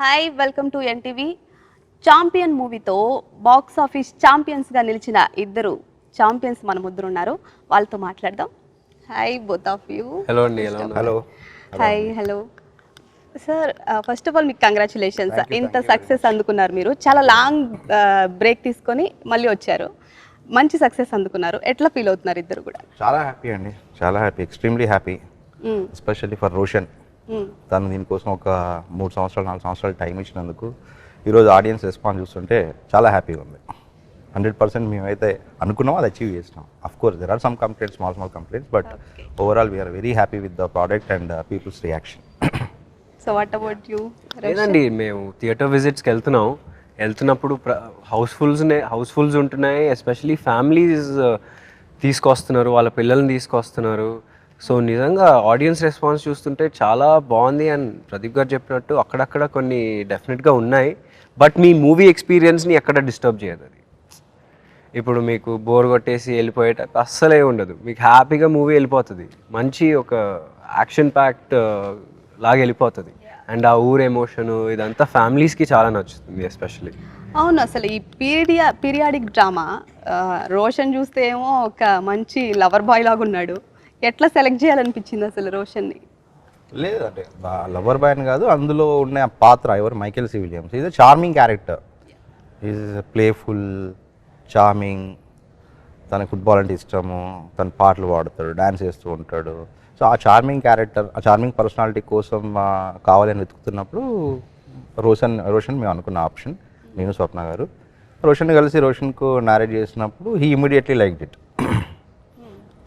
Hi welcome to NTV. Champion మూవీతో box office ఛాంపియన్స్గా నిలిచిన ఇద్దరు ఛాంపియన్స్ మన ముద్ర ఉన్నారు. వాళ్ళతో మాట్లాడదాం. Hi both of you. Hello అండి. Hello. Hi hello sir. First of all మీకు కంగ్రాచులేషన్స్. ఇంత సక్సెస్ అందుకున్నారు. మీరు చాలా లాంగ్ బ్రేక్ తీసుకొని మళ్ళీ వచ్చారు, మంచి సక్సెస్ అందుకున్నారు. ఎట్లా ఫీల్ అవుతున్నారు ఇద్దరు కూడా? చాలా హ్యాపీ అండి, చాలా happy, extremely happy. Especially for Roshan. తను దీనికోసం ఒక 3 సంవత్సరాలు 4 సంవత్సరాలు టైం ఇచ్చినందుకు ఈరోజు ఆడియన్స్ రెస్పాన్స్ చూస్తుంటే చాలా హ్యాపీగా ఉంది. 100% మేమైతే అనుకున్నాం, అది అచీవ్ చేసినాం. Of course there are some complaints, small complaints, but overall we're very happy with the product and people's reaction. So what about you? లేదండి, మేము థియేటర్ విజిట్స్కి వెళ్తున్నప్పుడు హౌస్ఫుల్స్ ఉంటున్నాయి. ఎస్పెషలీ ఫ్యామిలీస్ తీసుకొస్తున్నారు, వాళ్ళ పిల్లల్ని తీసుకొస్తున్నారు. సో నిజంగా ఆడియన్స్ రెస్పాన్స్ చూస్తుంటే చాలా బాగుంది. అండ్ ప్రదీప్ గారు చెప్పినట్టు అక్కడక్కడ కొన్ని డెఫినెట్గా ఉన్నాయి, బట్ మీ మూవీ ఎక్స్పీరియన్స్ని ఎక్కడ డిస్టర్బ్ చేయదు. అది ఇప్పుడు మీకు బోర్ కొట్టేసి వెళ్ళిపోయేటప్పుడు అస్సలే ఉండదు. మీకు హ్యాపీగా మూవీ వెళ్ళిపోతుంది, మంచి ఒక యాక్షన్ ప్యాక్డ్ లాగా వెళ్ళిపోతుంది. అండ్ ఆ ఊరు ఎమోషను ఇదంతా ఫ్యామిలీస్కి చాలా నచ్చుతుంది ఎస్పెషల్లీ. అవును, అసలు ఈ పీరియాడిక్ డ్రామా రోషన్ చూస్తే ఏమో ఒక మంచి లవర్ బాయ్ లాగా ఉన్నాడు. ఎట్లా సెలెక్ట్ చేయాలనిపించింది అసలు రోషన్ని? లేదంటే లవర్ బాయ్ అని కాదు, అందులో ఉన్న పాత్ర ఎవరు, Michael C Williams. Is a charming character. Is playful, charming. తనకు ఫుట్బాల్ అంటే ఇష్టము, తన పాటలు పాడుతాడు, డ్యాన్స్ చేస్తూ ఉంటాడు. సో ఆ చార్మింగ్ క్యారెక్టర్, ఆ చార్మింగ్ పర్సనాలిటీ కోసం కావాలని వెతుకుతున్నప్పుడు రోషన్ మేము అనుకున్న ఆప్షన్, నేను స్వప్న గారు. రోషన్ కలిసి రోషన్కు మ్యారేజ్ చేసినప్పుడు he immediately like it.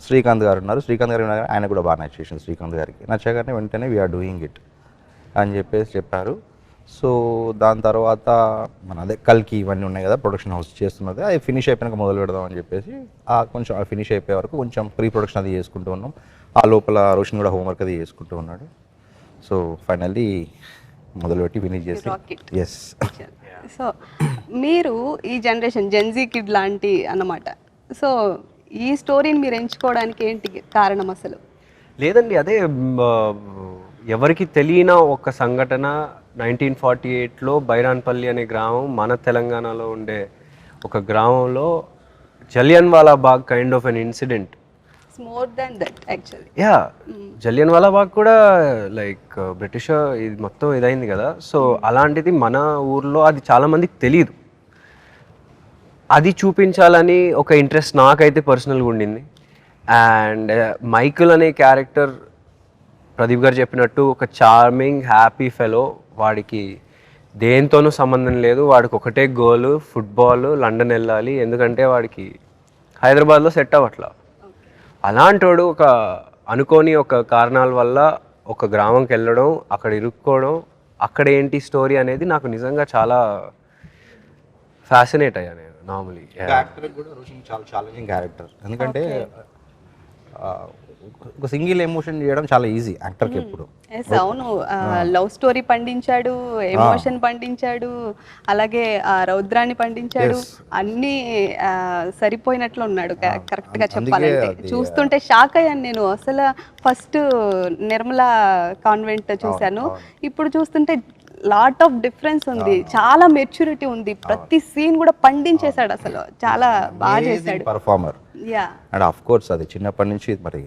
Srikanth గారు ఉన్నారు, శ్రీకాంత్ గారు ఆయన కూడా బాగా నచ్చేసింది. శ్రీకాంత్ గారికి నచ్చగానే వెంటనే వీఆర్ డూయింగ్ ఇట్ అని చెప్పేసి చెప్పారు. సో దాని తర్వాత మన అదే కల్కి ఇవన్నీ ఉన్నాయి కదా, ప్రొడక్షన్ హౌస్ చేస్తున్నది, అది ఫినిష్ అయిపోయినాక మొదలు పెడదాం అని చెప్పేసి కొంచెం ఫినిష్ అయిపోయే వరకు కొంచెం ప్రీ ప్రొడక్షన్ అది చేసుకుంటూ ఉన్నాం. ఆ లోపల రోషన్ కూడా హోంవర్క్ అది చేసుకుంటూ ఉన్నాడు. సో ఫైనల్లీ మొదలుపెట్టి ఫినిష్ చేసి ఎస్. సో మీరు ఈ జనరేషన్ జెన్జీ కిడ్ లాంటి అన్నమాట. సో ఈ స్టోరీని మీరు ఎంచుకోవడానికి ఏంటి కారణం అసలు? లేదండి, అదే ఎవరికి తెలియని ఒక సంఘటన. 1948లో బైరాన్పల్లి అనే గ్రామం, మన తెలంగాణలో ఉండే ఒక గ్రామంలో Jallianwala Bagh kind of an incident. More than that actually. Ya, Jallianwala Bagh కూడా లైక్ బ్రిటిష్ ఇది మొత్తం ఇదైంది కదా. సో అలాంటిది మన ఊర్లో అది చాలా మందికి తెలియదు. అది చూపించాలని ఒక ఇంట్రెస్ట్ నాకైతే పర్సనల్గా ఉండింది. అండ్ మైకిల్ అనే క్యారెక్టర్ ప్రదీప్ గారు చెప్పినట్టు ఒక చార్మింగ్ హ్యాపీ ఫెలో. వాడికి దేంతోనూ సంబంధం లేదు, వాడికి ఒకటే గోల్, ఫుట్బాల్, లండన్ వెళ్ళాలి. ఎందుకంటే వాడికి హైదరాబాద్లో సెట్ అవ్వట్లా. అలాంటోడు ఒక అనుకోని ఒక కారణాల వల్ల ఒక గ్రామంకి వెళ్ళడం, అక్కడ ఇరుక్కోవడం, అక్కడ ఏంటి స్టోరీ అనేది నాకు నిజంగా చాలా ఫ్యాసినేట్ అయ్యా నేను. నార్మలీ క్యారెక్టర్ కూడా రోషన్ చాలా ఛాలెంజింగ్ క్యారెక్టర్. ఎందుకంటే ఒక సింగిల్ ఎమోషన్ చేయడం చాలా ఈజీ యాక్టర్కి ఎప్పుడు. అవును, లవ్ స్టోరీ పండించాడు, ఎమోషన్ పండించాడు, అలాగే రౌద్రాన్ని పండించాడు. అన్ని సరిపోయినట్లు ఉన్నాడు కరెక్ట్ గా చెప్పాలంటే. చూస్తుంటే షాక్ అయ్యాను నేను. అసలు ఫస్ట్ నిర్మల కాన్వెంట్ చూశాను, ఇప్పుడు చూస్తుంటే లాట్ ఆఫ్ డిఫరెన్స్ ఉంది, చాలా మెచ్యూరిటీ ఉంది. ప్రతి సీన్ కూడా పండించేశాడు, అసలు చాలా బాగా చేశాడు. పర్ఫార్మర్. అండ్ ఆఫ్ కోర్స్ అది చిన్నప్పటి నుంచి మరి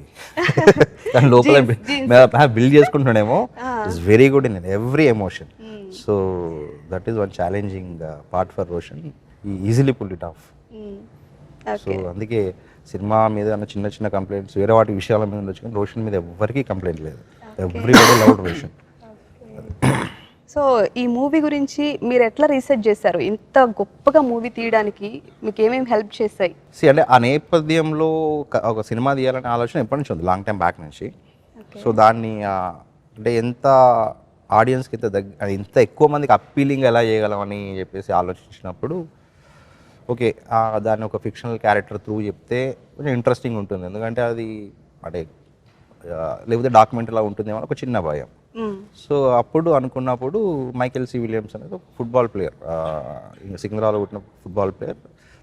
దాని లోపల బిల్డ్ చేసుకుంటున్నాడేమో. It's very good in every emotion. So that is one challenging part for Roshan. Easily pull it off. So అందుకే సినిమా మీద అన్న చిన్న చిన్న కంప్లైంట్స్ వేరే వాటి విషయాల మీద ఉండొచ్చు, కానీ రోషన్ మీద ఎవరికీ కంప్లైంట్ లేదు. Everybody loved Roshan. సో ఈ మూవీ గురించి మీరు ఎట్లా రీసెర్చ్ చేశారు? ఇంత గొప్పగా మూవీ తీయడానికి మీకు ఏమేమి హెల్ప్ చేశాయి? అంటే ఆ నేపథ్యంలో ఒక సినిమా తీయాలనే ఆలోచన ఎప్పటి నుంచి ఉంది, లాంగ్ టైం బ్యాక్ నుంచి. సో దాన్ని అంటే ఎంత ఆడియన్స్కి ఇంత ఎక్కువ మందికి అప్పీలింగ్ ఎలా చేయగలమని చెప్పేసి ఆలోచించినప్పుడు ఓకే, దాన్ని ఒక ఫిక్షనల్ క్యారెక్టర్ త్రూ చెప్తే కొంచెం ఇంట్రెస్టింగ్ ఉంటుంది. ఎందుకంటే అది అంటే లేకపోతే డాక్యుమెంటరీ లా ఉంటుందేమో ఒక చిన్న భయం. సో అప్పుడు అనుకున్నప్పుడు మైకేల్ సి విలియమ్స్ అనేది ఒక ఫుట్బాల్ ప్లేయర్, సికింద్రాబాద్లో పుట్టిన football player.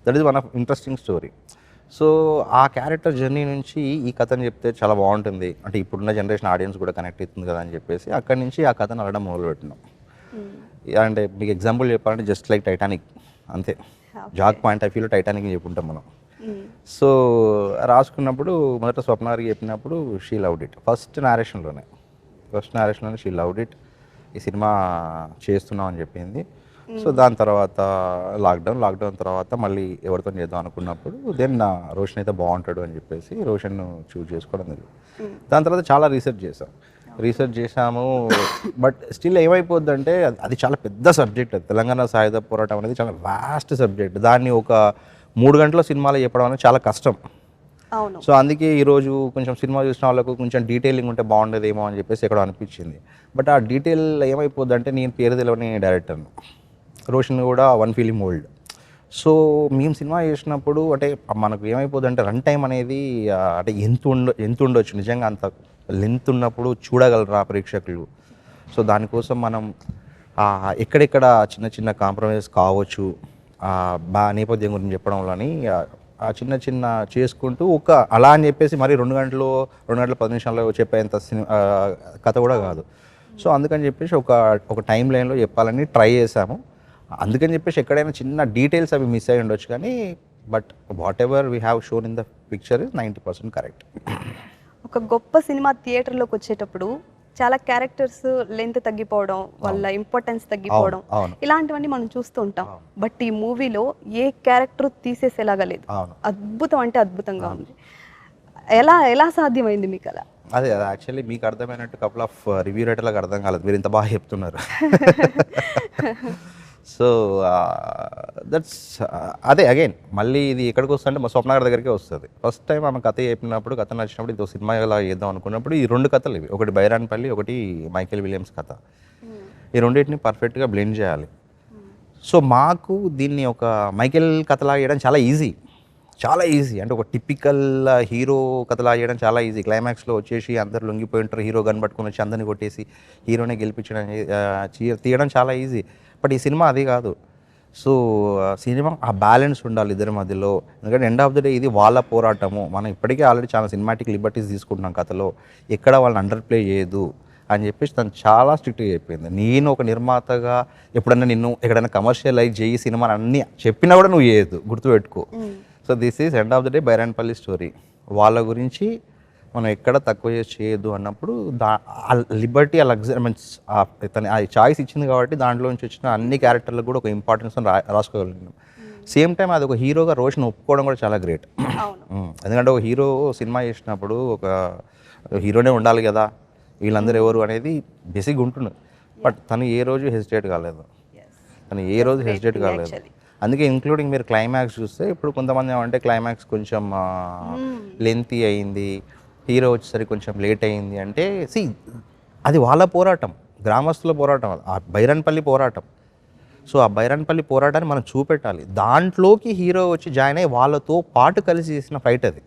That is one of interesting story. So ఆ క్యారెక్టర్ జర్నీ నుంచి ఈ కథను చెప్తే చాలా బాగుంటుంది, అంటే ఇప్పుడున్న జనరేషన్ ఆడియన్స్ కూడా కనెక్ట్ అవుతుంది కదా అని చెప్పేసి అక్కడి నుంచి ఆ కథను అడగడం మొదలుపెట్టినాం. అంటే మీకు ఎగ్జాంపుల్ చెప్పాలంటే జస్ట్ లైక్ టైటానిక్ అంతే. జాక్ పాయింట్ ఆఫ్ వ్యూలో టైటానిక్ చెప్పుకుంటాం మనం. సో రాసుకున్నప్పుడు మొదట స్వప్న గారికి చెప్పినప్పుడు షీ లవ్డ్ ఇట్. ఫస్ట్ నేరేషన్లోనే షీ లవ్డ్ ఇట్. ఈ సినిమా చేస్తున్నాం అని చెప్పింది. సో దాని తర్వాత లాక్డౌన్ తర్వాత మళ్ళీ ఎవరితో చేద్దాం అనుకున్నప్పుడు దెన్ రోషన్ అయితే బాగుంటాడు అని చెప్పేసి రోషన్ చూజ్ చేసుకోవడం జరిగింది. దాని తర్వాత చాలా రీసెర్చ్ చేసాము. బట్ స్టిల్ ఏమైపోద్ది అంటే అది చాలా పెద్ద సబ్జెక్ట్. అది తెలంగాణ సాయుధ పోరాటం అనేది చాలా వాస్ట్ సబ్జెక్ట్. దాన్ని ఒక 3 గంటల సినిమాలో చెప్పడం అనేది చాలా కష్టం. సో అందుకే ఈరోజు కొంచెం సినిమా చూసిన వాళ్ళకు కొంచెం డీటెయిలింగ్ ఉంటే బాగుండేదేమో అని చెప్పేసి ఎక్కడ అనిపించింది. బట్ ఆ డీటెయిల్ ఏమైపోద్ది అంటే నేను పేరు తెలియని డైరెక్టర్ను, రోషన్ కూడా 1 ఫిలిం ఓల్డ్. సో మేము సినిమా చేసినప్పుడు అంటే మనకు ఏమైపోద్ది అంటే రన్ టైం అనేది అంటే ఎంత ఉండొచ్చు నిజంగా అంత లెంత్ ఉన్నప్పుడు చూడగలరా ప్రేక్షకులు. సో దానికోసం మనం ఎక్కడెక్కడ చిన్న కాంప్రమైజ్ కావచ్చు నేపథ్యం గురించి చెప్పడం వల్ల ఆ చిన్న చేసుకుంటూ అలా అని చెప్పేసి మరి 2 గంటలు 10 నిమిషాల్లో చెప్పేంత కథ కూడా కాదు. సో అందుకని చెప్పేసి ఒక టైం లైన్లో చెప్పాలని ట్రై చేశాము. అందుకని చెప్పేసి ఎక్కడైనా చిన్న డీటెయిల్స్ అవి మిస్ అయ్యి ఉండొచ్చు కానీ but what ever we have shown in the picture is 90% correct. ఒక గొప్ప సినిమా థియేటర్లోకి వచ్చేటప్పుడు చాలా క్యారెక్టర్స్ లెంత్ తగ్గిపోవడం, వాళ్ళ ఇంపార్టెన్స్ తగ్గిపోవడం, ఇలాంటివన్నీ మనం చూస్తూ ఉంటాం. బట్ ఈ మూవీలో ఏ క్యారెక్టర్ తీసేసేలాగా లేదు. అద్భుతం అంటే అద్భుతంగా ఉంది. ఎలా సాధ్యమైంది మీకు అలా? అదే యాక్చువల్లీ మీకు అర్థమైనట్టు కపుల్ ఆఫ్ రివ్యూ రైటర్లకు అర్థం కాలేదు, మీరు ఇంత బాగా చెప్తున్నారు. సో దట్స్ అదే అగైన్ మళ్ళీ ఇది ఎక్కడికి వస్తుందంటే మా స్వప్న గారి దగ్గరికి వస్తుంది. ఫస్ట్ టైం ఆమె కథ చెప్పినప్పుడు కథ నచ్చినప్పుడు ఇది సినిమా ఎలా చేద్దాం అనుకున్నప్పుడు ఈ 2 కథలు ఇవి, ఒకటి బైరాన్పల్లి, ఒకటి మైకేల్ విలియమ్స్ కథ. ఈ రెండింటిని పర్ఫెక్ట్గా బ్లెండ్ చేయాలి. సో మాకు దీన్ని ఒక మైకేల్ కథలాగా చేయడం చాలా ఈజీ అంటే ఒక టిపికల్ హీరో కథలా చేయడం చాలా ఈజీ. క్లైమాక్స్లో వచ్చేసి అందరు లొంగిపోయి ఉంటారు, హీరో గన్ పట్టుకొని వచ్చి అందరిని కొట్టేసి హీరోనే గెలిపించడం తీయడం చాలా ఈజీ. బట్ ఈ సినిమా అది కాదు. సో సినిమా ఆ బ్యాలెన్స్ ఉండాలి ఇద్దరి మధ్యలో. ఎందుకంటే ఎండ్ ఆఫ్ ద డే ఇది వాళ్ళ పోరాటము. మనం ఇప్పటికే ఆల్రెడీ చాలా సినిమాటిక్ లిబర్టీస్ తీసుకుంటున్నాం కథలో, ఎక్కడ వాళ్ళని అండర్ ప్లే చేయదు అని చెప్పేసి తను చాలా స్ట్రిక్ట్గా చెప్పింది. నేను ఒక నిర్మాతగా ఎప్పుడన్నా నిన్ను ఎక్కడైనా కమర్షియలైజ్ చేయి సినిమాని అన్నీ చెప్పినా కూడా నువ్వు చేయొద్దు, గుర్తుపెట్టుకో. So this is end of the day Bairanpally story. వాళ్ళ గురించి మనం ఎక్కడ తక్కువ చేయొద్దు అన్నప్పుడు ఆ లిబర్టీ ఆ లగ్జరీ మీన్స్ ఆ చాయిస్ ఇచ్చింది కాబట్టి దాంట్లో నుంచి వచ్చిన అన్ని క్యారెక్టర్లకు కూడా ఒక ఇంపార్టెన్స్ రాసుకోగలిగినాం. సేమ్ టైం అది ఒక హీరోగా రోషన్ ఒప్పుకోవడం కూడా చాలా గ్రేట్. ఎందుకంటే ఒక హీరో సినిమా చేసినప్పుడు ఒక హీరోనే ఉండాలి కదా, వీళ్ళందరూ ఎవరు అనేది బేసిక్గా ఉంటున్నారు. బట్ తను ఏ రోజు హెసిటేట్ కాలేదు. అందుకే ఇంక్లూడింగ్ మీరు క్లైమాక్స్ చూస్తే ఇప్పుడు కొంతమంది ఏమంటే క్లైమాక్స్ కొంచెం లెంతీ అయింది, హీరో వచ్చేసరికి కొంచెం లేట్ అయింది అంటే అది వాళ్ళ పోరాటం, గ్రామస్తుల పోరాటం, ఆ బైరాన్పల్లి పోరాటం. సో ఆ బైరాన్పల్లి పోరాటాన్ని మనం చూపెట్టాలి. దాంట్లోకి హీరో వచ్చి జాయిన్ అయ్యి వాళ్ళతో పాటు కలిసి చేసిన ఫైట్ అది.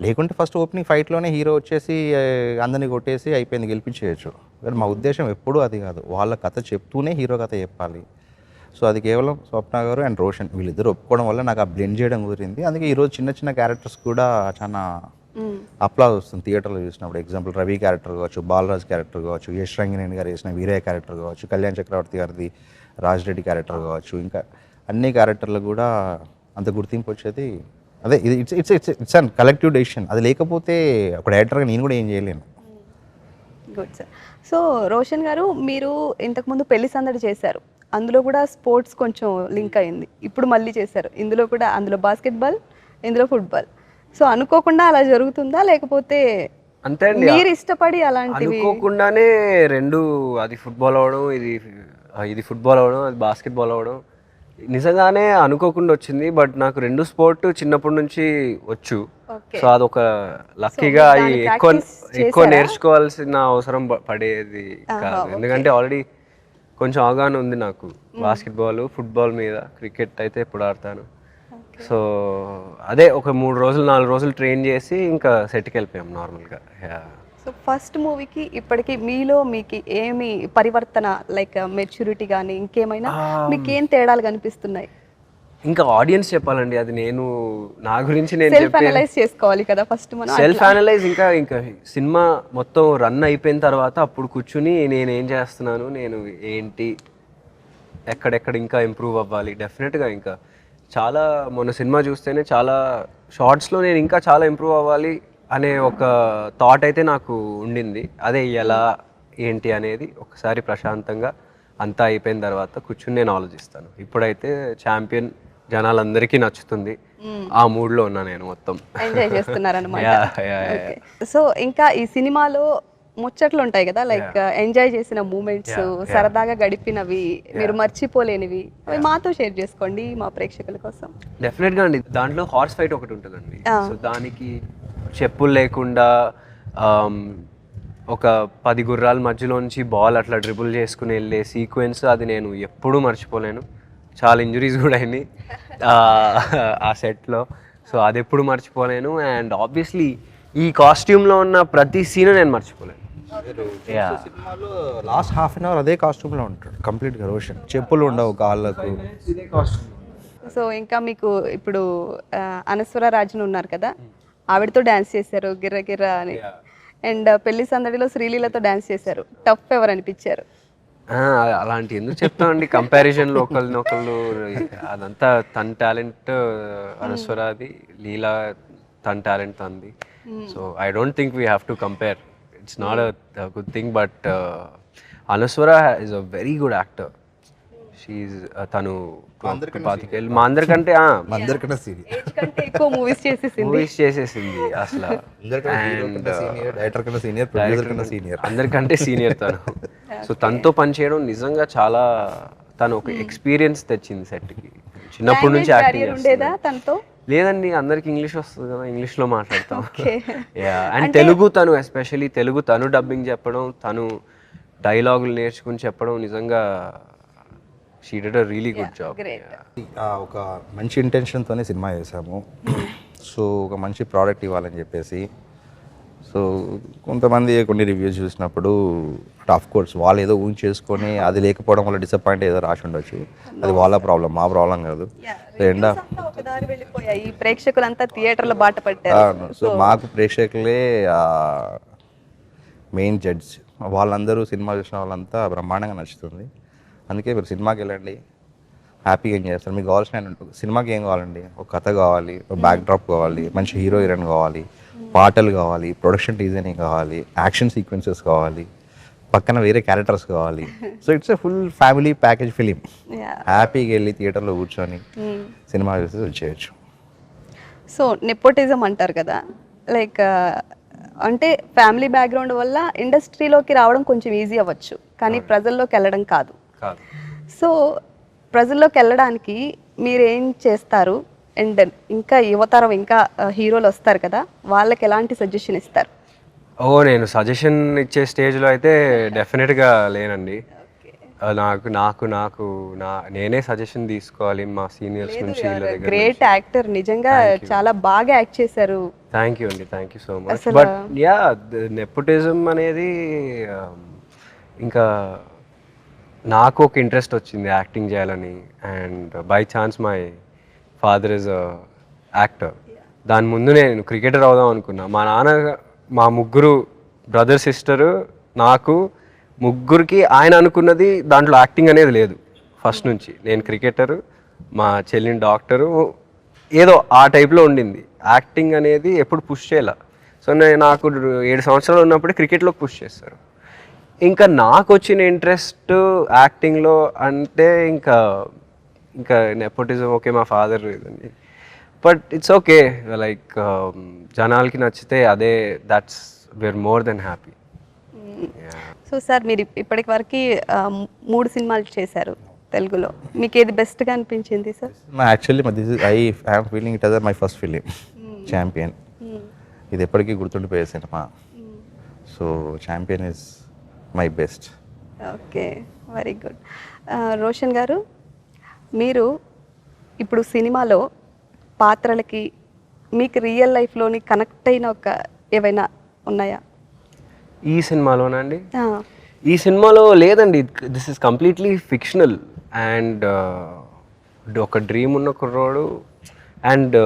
లేకుంటే ఫస్ట్ ఓపెనింగ్ ఫైట్లోనే హీరో వచ్చేసి అందరినీ కొట్టేసి అయిపోయింది గెలిపించేయచ్చు. కానీ మా ఉద్దేశం ఎప్పుడూ అది కాదు, వాళ్ళ కథ చెప్తూనే హీరో కథ చెప్పాలి. సో అది కేవలం స్వప్న గారు అండ్ రోషన్ వీళ్ళిద్దరు ఒప్పుకోవడం వల్ల నాకు ఆ బ్లెండ్ చేయడం కుదిరింది. అందుకే ఈరోజు చిన్న క్యారెక్టర్స్ కూడా చాలా అప్లాజ్ వస్తుంది థియేటర్లో చూసినప్పుడు. ఎగ్జాంపుల్ రవి క్యారెక్టర్ కావచ్చు, బాలరాజ్ క్యారెక్టర్ కావచ్చు, యశ్ రంగినేని గారు వేసిన వీరయ్య క్యారెక్టర్ కావచ్చు, కళ్యాణ్ చక్రవర్తి గారిది రాజ్ రెడ్డి క్యారెక్టర్ కావచ్చు, ఇంకా అన్ని క్యారెక్టర్లు కూడా అంత గుర్తింపు వచ్చేది అదే. ఇది ఇట్స్ అన్ కలెక్టివ్ డెసిషన్. అది లేకపోతే ఒక డైరెక్టర్గా నేను కూడా ఏం చేయలేను. Good sir. సో రోషన్ గారు, మీరు ఇంతకుముందు పెళ్లి సందడి చేశారు, అందులో కూడా స్పోర్ట్స్ కొంచెం లింక్ అయింది. ఇప్పుడు మళ్ళీ చేశారు, అందులో బాస్కెట్బాల్, ఇందులో ఫుట్బాల్. సో అనుకోకుండా అలా జరుగుతుందా, లేకపోతే అంతే అండి మీరు ఇష్టపడి అలాంటివి? అనుకోకుండానే రెండు, అది ఫుట్బాల్ అవ్వడం, ఇది ఫుట్బాల్ అవ్వడం, అది బాస్కెట్బాల్ అవ్వడం నిజంగానే అనుకోకుండా వచ్చింది. బట్ నాకు 2 స్పోర్ట్ చిన్నప్పటి నుంచి వచ్చు. సో అదొక లక్కీగా ఎక్కువ నేర్చుకోవాల్సిన అవసరం పడేది కాదు. ఎందుకంటే ఆల్రెడీ కొంచెం అవగాహన ఉంది నాకు బాస్కెట్బాల్, ఫుట్బాల్ మీద. క్రికెట్ అయితే ఎప్పుడు ఆడతాను. సో అదే ఒక 3 రోజులు 4 రోజులు ట్రైన్ చేసి ఇంకా సెట్కి వెళ్ళిపోయాం నార్మల్గా. సో ఫస్ట్ మూవీకి ఇప్పటికి మీకు ఏమి పరివర్తన, లైక్ మెచ్యూరిటీ కానీ ఇంకేమైనా మీకు ఏం తేడాలు కనిపిస్తున్నాయి? ఇంకా ఆడియన్స్ చెప్పాలండి, అది నా గురించి నేను సెల్ఫ్ అనలైజ్ చేసుకోవాలి కదా ఫస్ట్ మనం. సెల్ఫ్ అనలైజ్ ఇంకా సినిమా మొత్తం రన్ అయిపోయిన తర్వాత అప్పుడు కూర్చుని నేను ఏం చేస్తున్నాను, నేను ఏంటి, ఎక్కడెక్కడ ఇంకా ఇంప్రూవ్ అవ్వాలి డెఫినెట్గా. ఇంకా చాలా మొన్న సినిమా చూస్తేనే చాలా షార్ట్స్లో నేను ఇంకా చాలా ఇంప్రూవ్ అవ్వాలి అనే ఒక థాట్ అయితే నాకు ఉండింది. అదే ఎలా ఏంటి అనేది ఒకసారి ప్రశాంతంగా అంతా అయిపోయిన తర్వాత కూర్చుని నేను ఆలోచిస్తాను. ఇప్పుడైతే ఛాంపియన్ జనాలందరికీ నచ్చుతుంది, ఆ మూడ్లో ఉన్నా నేను మొత్తం. ఎంజాయ్ చేస్తున్నారన్నమాట. సో ఇంకా ఈ సినిమాలో ముచ్చట్లు ఉంటాయి కదా, లైక్ ఎంజాయ్ చేసిన మూమెంట్స్, సరదాగా గడిపినవి, మీరు మర్చిపోలేనివి, అవి మాతో షేర్ చేసుకోండి మా ప్రేక్షకుల కోసం. డెఫినెట్గా అండి. దాంట్లో హార్స్ ఫైట్ ఒకటి ఉంటుందండి. సో దానికి చెప్పులు లేకుండా ఒక 10 గుర్రాల మధ్యలోంచి బాల్ అట్లా డ్రిబుల్ చేసుకుని వెళ్ళే సీక్వెన్స్, అది నేను ఎప్పుడూ మర్చిపోలేను. చాలా ఇంజురీస్ కూడా అయినాయి ఆ సెట్లో. సో అది ఎప్పుడు మర్చిపోలేను. అండ్ ఆబ్వియస్లీ ఈ కాస్ట్యూమ్లో ఉన్న ప్రతి సీన్ నేను మర్చిపోలేను. సినిమాలో లాస్ట్ హాఫ్ అన్ అవర్ అదే కాస్ట్యూమ్లో ఉంటాడు కంప్లీట్గా రోషన్. చెప్పులు ఉండవు కాళ్ళకు. సో ఇంకా మీకు ఇప్పుడు అనస్వర రాజన్ ఉన్నారు కదా, ఆవిడతో డాన్స్ చేశారు గిర్ర గిర్ర అని. అండ్ పెళ్లి సందడిలో శ్రీలీలతో డాన్స్ చేశారు. టఫ్ ఎవరు అనిపించారు? అలాంటి ఎందుకు చెప్తామండి, కంపారిజన్లో ఒకళ్ళనొకళ్ళు. అదంతా తన టాలెంట్ అనస్వరాది, లీలా తన టాలెంట్ తంది. So I don't think we have to compare. It's not a good thing. But Anaswara is a very good actor. She తను మా అందరికంటే ఎక్కువ మూవీస్ చేసేసింది అసలు. అందరికంటే సీనియర్ తను. సో తనతో పనిచేయడం నిజంగా చాలా, తను ఒక ఎక్స్పీరియన్స్ తెచ్చింది సెట్కి. చిన్నప్పటి నుంచి యాక్టింగ్ లేదండి, అందరికి ఇంగ్లీష్ వస్తుంది కదా, ఇంగ్లీష్లో మాట్లాడతాం. అండ్ తెలుగు తను, ఎస్పెషల్లీ తెలుగు తను డబ్బింగ్ చెప్పడం, తను డైలాగులు నేర్చుకుని చెప్పడం, నిజంగా she did a really good job. ఒక మంచి ఇంటెన్షన్తోనే సినిమా చేసాము. సో ఒక మంచి ప్రోడక్ట్ ఇవ్వాలని చెప్పేసి. సో కొంతమంది కొన్ని రివ్యూస్ చూసినప్పుడు ఆఫ్ కోర్స్ వాళ్ళు ఏదో ఊహించేసుకొని అది లేకపోవడం వల్ల డిసప్పాయింట్ ఏదో రాసి ఉండొచ్చు. అది వాళ్ళ ప్రాబ్లం, మా ప్రాబ్లం కాదు. ప్రేక్షకులంతా థియేటర్లో బాట పట్టారు. సో మాకు ప్రేక్షకులే మెయిన్ జడ్జ్. వాళ్ళందరూ సినిమా చూసిన వాళ్ళంతా బ్రహ్మాండంగా నచ్చుతుంది. అందుకే మీరు సినిమాకి వెళ్ళండి, హ్యాపీగా ఎంజాయ్ చేస్తారు. మీకు కావాల్సిన సినిమాకి ఏం కావాలండి, ఒక కథ కావాలి, ఒక బ్యాక్ డ్రాప్ కావాలి, మంచి హీరో హీరోయిన్ కావాలి, పాటలు కావాలి, ప్రొడక్షన్ డిజైనింగ్ కావాలి, యాక్షన్ సీక్వెన్సెస్ కావాలి, పక్కన వేరే క్యారెక్టర్స్ కావాలి. So it's a full family package film. హ్యాపీగా వెళ్ళి థియేటర్లో కూర్చొని సినిమా చూసి వచ్చేయచ్చు. సో నెపోటిజం అంటారు కదా, లైక్ అంటే ఫ్యామిలీ బ్యాక్గ్రౌండ్ వల్ల ఇండస్ట్రీలోకి రావడం కొంచెం ఈజీ అవ్వచ్చు, కానీ ప్రజల్లోకి వెళ్ళడం కాదు. సో ప్రజల్లోకి వెళ్ళడానికి మీరు ఏం చేస్తారు? అండ్ ఇంకా యువతరం, ఇంకా హీరోలు వస్తారు కదా, వాళ్ళకి ఎలాంటి సజెషన్ ఇస్తారు? నేను సజెషన్ ఇచ్చే స్టేజ్లో అయితే డెఫినెట్గా లేనండి. నేనే సజెషన్ తీసుకోవాలి మా సీనియర్స్ నుంచి. గ్రేట్ యాక్టర్, నిజంగా చాలా బాగా యాక్ట్ చేశారు. థ్యాంక్ యూ అండి, thank you so much. But nepotism అనేది ఇంకా నాకు ఒక ఇంట్రెస్ట్ వచ్చింది యాక్టింగ్ చేయాలని. And by chance my father is a actor. దాని ముందు నేను క్రికెటర్ అవుదాం అనుకున్నా. మా నాన్న, మా ముగ్గురు బ్రదర్ సిస్టరు, నాకు ముగ్గురికి ఆయన అనుకున్నది దాంట్లో యాక్టింగ్ అనేది లేదు ఫస్ట్ నుంచి. నేను క్రికెటరు, మా చెల్లిని డాక్టరు, ఏదో ఆ టైప్లో ఉండింది. యాక్టింగ్ అనేది ఎప్పుడు పుష్ చేయాల. సో నాకు 7 సంవత్సరాలు ఉన్నప్పుడే క్రికెట్లోకి పుష్ చేస్తారు. ఇంకా నాకు వచ్చిన ఇంట్రెస్ట్ యాక్టింగ్లో అంటే ఇంకా నెపోటిజం ఓకే, మా ఫాదర్ ఇదండి. బట్ ఇట్స్ ఓకే, లైక్ జనాలకి నచ్చితే అదే, that's we're more than happy. So sir, మీరు ఇప్పటికి వరకు 3 సినిమాలు చేశారు తెలుగులో. మీకు ఏది బెస్ట్గా అనిపించింది sir? Actually I'm feeling it as my first film, champion. ఇది ఎప్పటికీ గుర్తుండిపోయే cinema. So champion is my best. Okay, very good. Roshan గారు, మీరు ఇప్పుడు సినిమాలో పాత్రలకి మీకు రియల్ లైఫ్లోని కనెక్ట్ అయిన ఏవైనా ఉన్నాయా? ఈ సినిమాలోనండి? ఈ సినిమాలో లేదండి, this is completely fictional. And ఒక డ్రీమ్ ఉన్న కుర్రోడు, అండ్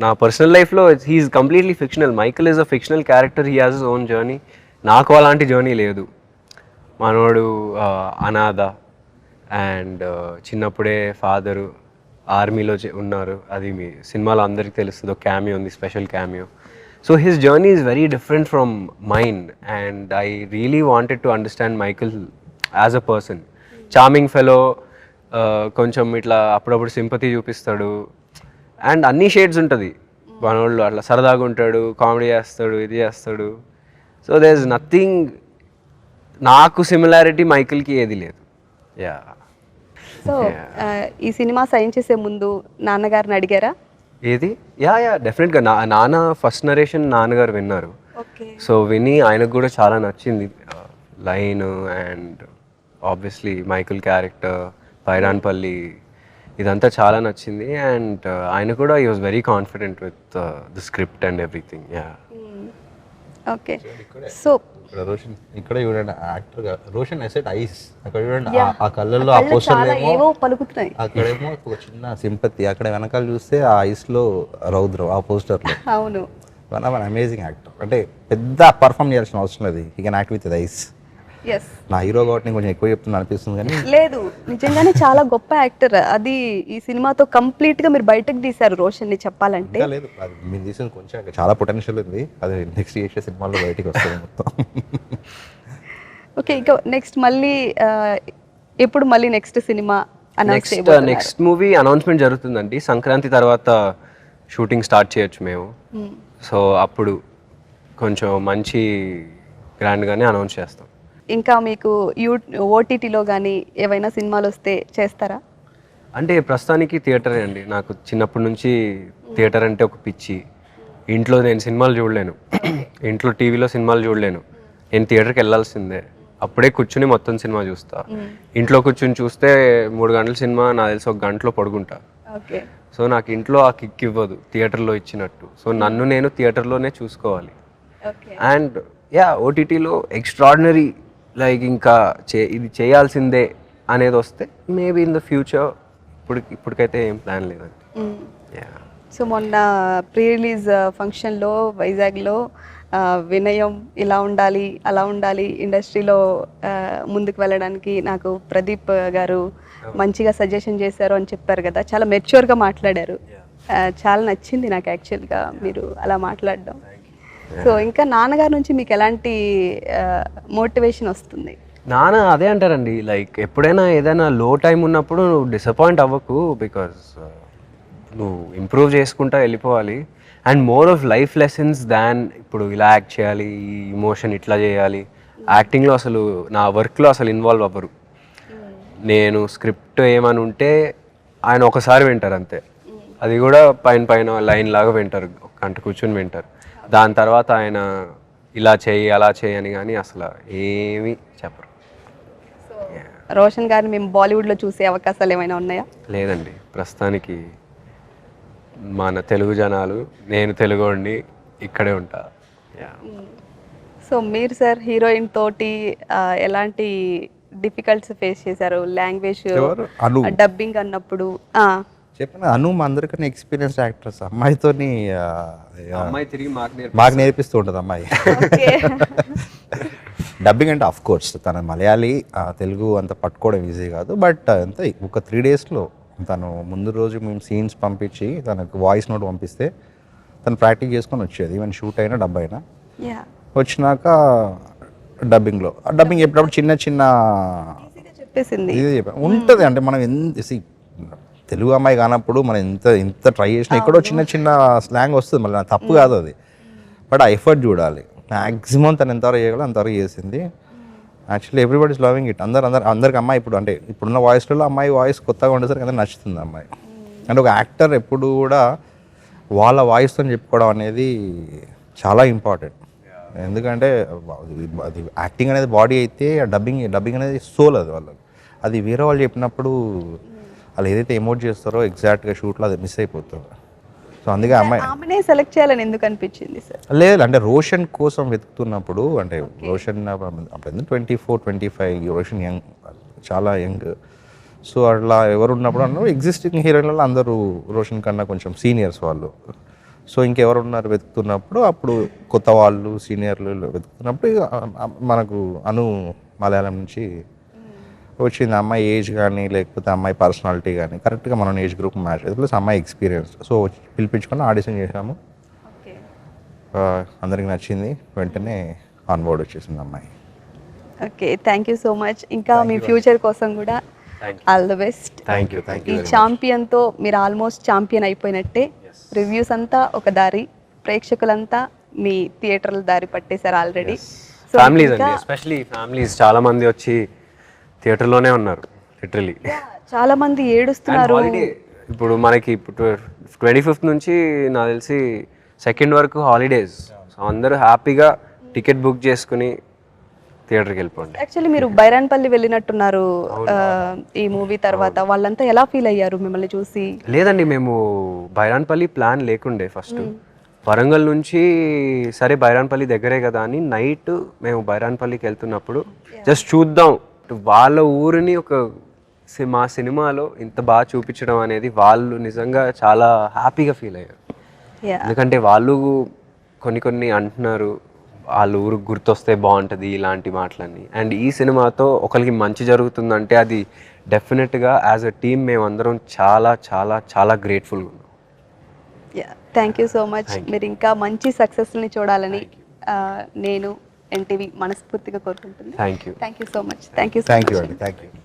నా పర్సనల్ లైఫ్లో he is completely fictional. Michael is a fictional character, he has his own journey. నాకు అలాంటి జర్నీ లేదు. మనోడు అనాథ, అండ్ చిన్నప్పుడే ఫాదరు ఆర్మీలో ఉన్నారు, అది మీ సినిమాలో అందరికీ తెలుస్తుంది, ఒక క్యామియో ఉంది, special cameo. So his journey is very different from mine and I really wanted to understand Michael as a person. Charming fellow, కొంచెం ఇట్లా అప్పుడప్పుడు సింపతి చూపిస్తాడు అండ్ అన్ని షేడ్స్ ఉంటుంది మనోళ్ళు, అట్లా సరదాగా ఉంటాడు, కామెడీ చేస్తాడు, ఇది చేస్తాడు. సో దేర్ ఇస్ నథింగ్, నాకు సిమిలారిటీ మైకిల్కి ఏది లేదు. యా. సో ఈ సినిమా సైన్ చేసే ముందు నాన్నగారిని అడిగారా? ఏది? యా డెఫినెట్గా నాన్న ఫస్ట్ నరేషన్ నాన్నగారు విన్నారు. ఓకే. సో విని ఆయనకు కూడా చాలా నచ్చింది line and obviously Michael character, Pairanpalli, ఇదంతా చాలా నచ్చింది. అండ్ ఆయన కూడా ఈ was very confident with the script and everything. Ya. Okay. So Roshan ఇక్కడ చూడండి, యాక్టర్ రోషన్ ఎసెట్ ఐస్, అక్కడ చూడండి ఆ కళ్ళల్లో ఆ పోస్టర్ ఏవో పలుకుతున్నాయి, అక్కడేమో ఒక చిన్న సింపతి, అక్కడ వెనకాల చూస్తే ఆ ఐస్ లో రౌద్రం ఆ పోస్టర్ లో. అవును. One of an amazing actor, అంటే పెద్ద పర్ఫామ్ చేయాల్సిన అవసరం లేదు, he can act with eyes. Yes. నా హీరో కాబట్టి నేను కొంచెం ఎక్కువ చెప్తున్నా అనిపిస్తుంది కానీ లేదు, నిజంగానే చాలా గొప్ప యాక్టర్. అది ఈ సినిమాతో కంప్లీట్ గా మీరు బయటకు తీశారు రోషన్ ని చెప్పాలంటే. ఇంకా లేదు, అది మీరు తీసిన కొంచెం చాలా పొటెన్షియల్ ఉంది, అది నెక్స్ట్ చేసే సినిమాల్లో బయటికి వస్తుంది మొత్తం. ఓకే, ఇక నెక్స్ట్ మళ్ళీ ఎప్పుడు మళ్ళీ నెక్స్ట్ సినిమా అనౌన్స్ చేయబోతున్నారు? నెక్స్ట్ మూవీ అనౌన్స్మెంట్ జరుగుతుందండి, సంక్రాంతి తర్వాత షూటింగ్ స్టార్ట్ చేయొచ్చు మేము. సో అప్పుడు కొంచెం మంచి గ్రాండ్గానే అనౌన్స్ చేస్తాం. ఇంకా మీకు ఓటీటీలో కానీ ఏవైనా సినిమాలు వస్తే చేస్తారా? అంటే ప్రస్తుతానికి థియేటరే అండి, నాకు చిన్నప్పటి నుంచి థియేటర్ అంటే ఒక పిచ్చి. ఇంట్లో నేను సినిమాలు చూడలేను, ఇంట్లో టీవీలో సినిమాలు చూడలేను, నేను థియేటర్కి వెళ్ళాల్సిందే. అప్పుడే కూర్చుని మొత్తం సినిమా చూస్తా. ఇంట్లో కూర్చుని చూస్తే 3 గంటల సినిమా నాకు తెలిసి 1 గంటలో పడుకుంటా. ఓకే. సో నాకు ఇంట్లో ఆ కిక్ ఇవ్వదు థియేటర్లో ఇచ్చినట్టు. సో నన్ను నేను థియేటర్లోనే చూసుకోవాలి. ఓకే. అండ్ యా, ఓటీటీలో ఎక్స్ట్రాడినరీ లైక్ ఇంకా ఇది చేయాల్సిందే అనేది వస్తే మేబీ ఇన్ ద ఫ్యూచర్, ఇప్పటికైతే ఏం ప్లాన్ లేదండి. యా. సో మొన్న ప్రీ రిలీజ్ ఫంక్షన్లో వైజాగ్లో వినయం ఇలా ఉండాలి అలా ఉండాలి ఇండస్ట్రీలో ముందుకు వెళ్ళడానికి నాకు ప్రదీప్ గారు మంచిగా సజెషన్ చేశారు అని చెప్పారు కదా, చాలా మెచ్యూర్గా మాట్లాడారు. చాలా నచ్చింది నాకు యాక్చువల్గా మీరు అలా మాట్లాడడం. సో ఇంకా నాన్నగారి నుంచి మీకు ఎలాంటి మోటివేషన్ వస్తుంది? నాన్న అదే అంటారండి, లైక్ ఎప్పుడైనా ఏదైనా లో టైం ఉన్నప్పుడు నువ్వు డిసప్పాయింట్ అవ్వకు, బికాజ్ నువ్వు ఇంప్రూవ్ చేసుకుంటా వెళ్ళిపోవాలి. And more of life lessons than ఇప్పుడు ఇలా యాక్ట్ చేయాలి, ఈ ఇమోషన్ ఇట్లా చేయాలి. యాక్టింగ్లో అసలు నా వర్క్లో అసలు ఇన్వాల్వ్ అవ్వరు. నేను స్క్రిప్ట్ ఏమని ఉంటే ఆయన ఒకసారి వింటారు అంతే, అది కూడా పైన లైన్ లాగా వింటారు, గంట కూర్చొని వింటారు. దాని తర్వాత ఆయన ఇలా చేయి అలా చేయి అని కానీ అసలు ఏమీ చెప్పరు. రోషన్ గారిని మేము బాలీవుడ్లో చూసే అవకాశాలు ఏమైనా ఉన్నాయా? లేదండి, ప్రస్తుతానికి మన తెలుగు జనాలు, నేను తెలుగుని, ఇక్కడే ఉంటా. సో మీరు సార్ హీరోయిన్ తోటి ఎలాంటి డిఫికల్ట్స్ ఫేస్ చేశారు? లాంగ్వేజ్, డబ్బింగ్ అన్నప్పుడు చెప్పిన అను మా అందరికన్నా ఎక్స్పీరియన్స్ యాక్టర్స్, అమ్మాయితోని అమ్మాయి తిరిగి మాకు నేర్పిస్తూ ఉంటుంది అమ్మాయి. డబ్బింగ్ అంటే ఆఫ్ కోర్స్ తన మలయాళీ, తెలుగు అంత పట్టుకోవడం ఈజీ కాదు, బట్ అంత ఒక 3 డేస్లో తను ముందు రోజు మేము సీన్స్ పంపించి తనకు వాయిస్ నోట్ పంపిస్తే తను ప్రాక్టీస్ చేసుకొని వచ్చేది. ఈవెన్ షూట్ అయినా డబ్ అయినా వచ్చినాక డబ్బింగ్లో డబ్బింగ్ చెప్పినప్పుడు చిన్న చిన్న చెప్పేసింది ఉంటుంది. అంటే మనం తెలుగు అమ్మాయి కానప్పుడు మనం ఎంత ట్రై చేసినా ఎక్కడో చిన్న చిన్న స్లాంగ్ వస్తుంది, మళ్ళీ నాకు తప్పు కాదు అది, బట్ ఆ ఎఫర్ట్ చూడాలి. మ్యాక్సిమం తను ఎంతవరకు చేయగలదో అంతవరకు చేసింది. Actually everybody is loving it. అందరికి అమ్మాయి ఇప్పుడు అంటే ఇప్పుడున్న వాయిస్లలో అమ్మాయి వాయిస్ కొత్తగా ఉండేసరికి అందరికి నచ్చుతుంది అమ్మాయి. అంటే ఒక యాక్టర్ ఎప్పుడు కూడా వాళ్ళ వాయిస్తో చెప్పుకోవడం అనేది చాలా ఇంపార్టెంట్. ఎందుకంటే అది యాక్టింగ్ అనేది బాడీ అయితే, డబ్బింగ్ అనేది సోల్ అది వాళ్ళకి. అది వేరే వాళ్ళు చెప్పినప్పుడు వాళ్ళు ఏదైతే ఎమోట్ చేస్తారో ఎగ్జాక్ట్గా షూట్లో అది మిస్ అయిపోతుంది. సో అందుకే ఆమెనే సెలెక్ట్ చేయాలని ఎందుకు అనిపించింది సార్? లేదు అంటే రోషన్ కోసం వెతుకుతున్నప్పుడు, అంటే రోషన్ అప్పుడు 24-25, రోషన్ యంగ్, చాలా యంగ్. సో అట్లా ఎవరున్నప్పుడు అన్నారు ఎగ్జిస్టింగ్ హీరోయిన్లలో అందరూ రోషన్ కన్నా కొంచెం సీనియర్స్ వాళ్ళు. సో ఇంకెవరున్నారు వెతుకుతున్నప్పుడు అప్పుడు కొత్త వాళ్ళు సీనియర్లు వెతుకుతున్నప్పుడు మనకు అను మలయాళం నుంచి వచ్చింది అమ్మాయి ఏజ్ కానీ లేకపోతే అమ్మాయి పర్సనాలిటీ కానీ కరెక్ట్గా మన ఏజ్ గ్రూప్ మ్యాచ్ అయితే ప్లస్ అమ్మాయి ఎక్స్పీరియన్స్. సో పిలిపించుకొని ఆడిషన్ చేసాము, ఓకే అందరికి నచ్చింది, వెంటనే ఆన్ బోర్డ్ వచ్చేసింది అమ్మాయి. Okay thank you so much. ఇంకా మీ ఫ్యూచర్ కోసం కూడా all the best. Thank you ఈ ఛాంపియన్తో మీరు ఆల్మోస్ట్ ఛాంపియన్ అయిపోయినట్టే. రివ్యూస్ అంతా ఒక దారి, ప్రేక్షకులంతా మీ థియేటర్ల దారి పట్టేశారు ఆల్రెడీ. ఫ్యామిలీస్ అండి, ఎస్పెషలీ ఫ్యామిలీస్ చాలా మంది వచ్చి థియేటర్లోనే ఉన్నారు లిటరలీ. చాలా మంది ఏడుస్తున్నారు. ఇప్పుడు మనకి ఇప్పుడు 25th నుంచి నాకు తెలిసి 2nd వరకు హాలిడేస్. సో అందరూ హ్యాపీగా టికెట్ బుక్ చేసుకుని థియేటర్కి వెళ్ళిపోండి. యాక్చువల్లీ మీరు బైరాన్పల్లి వెళ్ళినట్టున్నారు ఈ మూవీ తర్వాత. వాళ్ళంతా ఎలా ఫీల్ అయ్యారు మిమ్మల్ని చూసి? లేదండి, మేము బైరాన్పల్లి ప్లాన్ లేకుండే ఫస్ట్. వరంగల్ నుంచి సరే బైరాన్పల్లి దగ్గరే కదా అని నైట్ మేము బైరాన్పల్లికి వెళ్తున్నప్పుడు జస్ట్ చూద్దాం వాళ్ళ ఊరిని ఒక మా సినిమాలో ఇంత బాగా చూపించడం అనేది వాళ్ళు నిజంగా చాలా హ్యాపీగా ఫీల్ అయ్యారు. ఎందుకంటే వాళ్ళు కొన్ని అంటున్నారు వాళ్ళ ఊరికి గుర్తొస్తే బాగుంటుంది ఇలాంటి మాటలన్నీ. అండ్ ఈ సినిమాతో ఒకరికి మంచి జరుగుతుందంటే అది డెఫినెట్గా యాజ్ అ టీమ్ మేమందరం చాలా చాలా చాలా గ్రేట్ఫుల్గా ఉన్నాం. Thank you so much. మీరు ఇంకా మంచి సక్సెస్ని చూడాలని నేను ఎన్టీవీ మనస్ఫూర్తిగా కోరుకుంటున్నాను. Thank you so much. Thank you అండి, థ్యాంక్ యూ.